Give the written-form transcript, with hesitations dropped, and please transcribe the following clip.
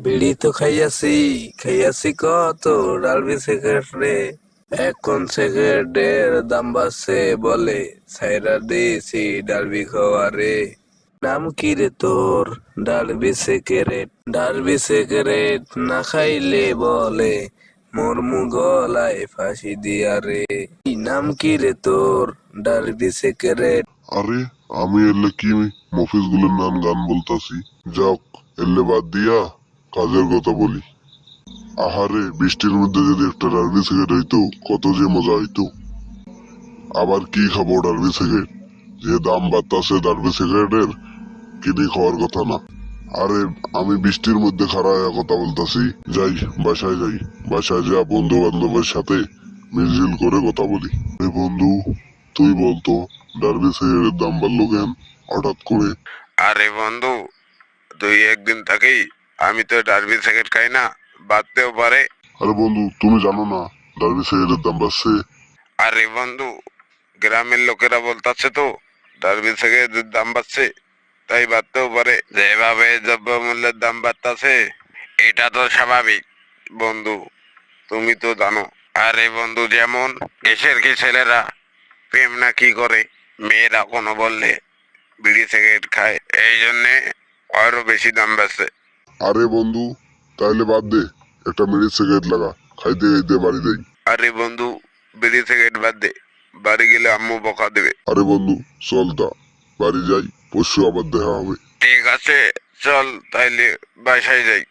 বিড়ি তো খাইয়াছি, খাইয়াছি কত ডালবি সিগারেট রে। এখন সিগারেটের দাম বাড়ছে বলে, ছাইরা দিয়েছি ডালবি খাওয়া রে। নাম কি রে তোর? ডালবি সিগারেট। ডালবি সিগারেট না খাইলে বলে, মরমু গলায় ফাঁসি দিয়া রে। কি নাম কি রে তোর? ডালবি সিগারেট। আরে আমি এলে কি মফিজ গুলের নাম গান বলতাছি। যাক, এলে বাদ দিয়া কাজের কথা বলি। আহারে, বৃষ্টির মধ্যে যদি একটা ডার্বি সিগারেট হইতো কত যে মজা হইতো। আবার কি খাবো ডার্বি সিগারেট, যে দাম বাড়তাছে ডার্বি সিগারেটের, কিনে খাওয়ার কথা না। আরে আমি বৃষ্টির মধ্যে খাড়া হয়ে কথা বলতাছি। যাই, বাসায় যাই। বাসায় যা বন্ধু বান্ধবের সাথে মিলজিল করে কথা বলি। বন্ধু, তুই বলতো ডার্বি সিগারেটের দাম বাড়লো কেন হঠাৎ করে? আরে বন্ধু, দুই একদিন থাকেই আমি তো ডার্বি সিগারেট খাই না, বাড়তেও পারে। আরে বন্ধু, তুমি জানো না ডার্বি সিগারেটের দাম বাড়ছে? আরে বন্ধু, গ্রামের লোকেরা বলতাছে তো ডার্বি সিগারেটের দাম বাড়ছে, তাই বাড়তেও পারে। যেভাবে দ্রব্যমূল্যের দাম বাড়তাছে এটা তো স্বাভাবিক বন্ধু, তুমি তো জানো। আরে বন্ধু, যেমন দেশের কি ছেলেরা প্রেম না কি করে, মেয়েরা কোনো বললে বিড়ি সিগারেট খায়, এই জন্যে আরো বেশি দাম বাড়ছে। আরে বন্ধু, তাইলে বাদ দে, একটা মিনিট সিগারেট লাগা, খাইতে খাইতে বাড়ি যাই। আরে বন্ধু, বিড়ি সিগারেট বাদ দে, বাড়ি গেলে আম্মু বকা দেবে। আরে বন্ধু, চল তা বাড়ি যাই, পরশু আবার দেখা হবে। ঠিক আছে, চল তাইলে বাসায় যাই।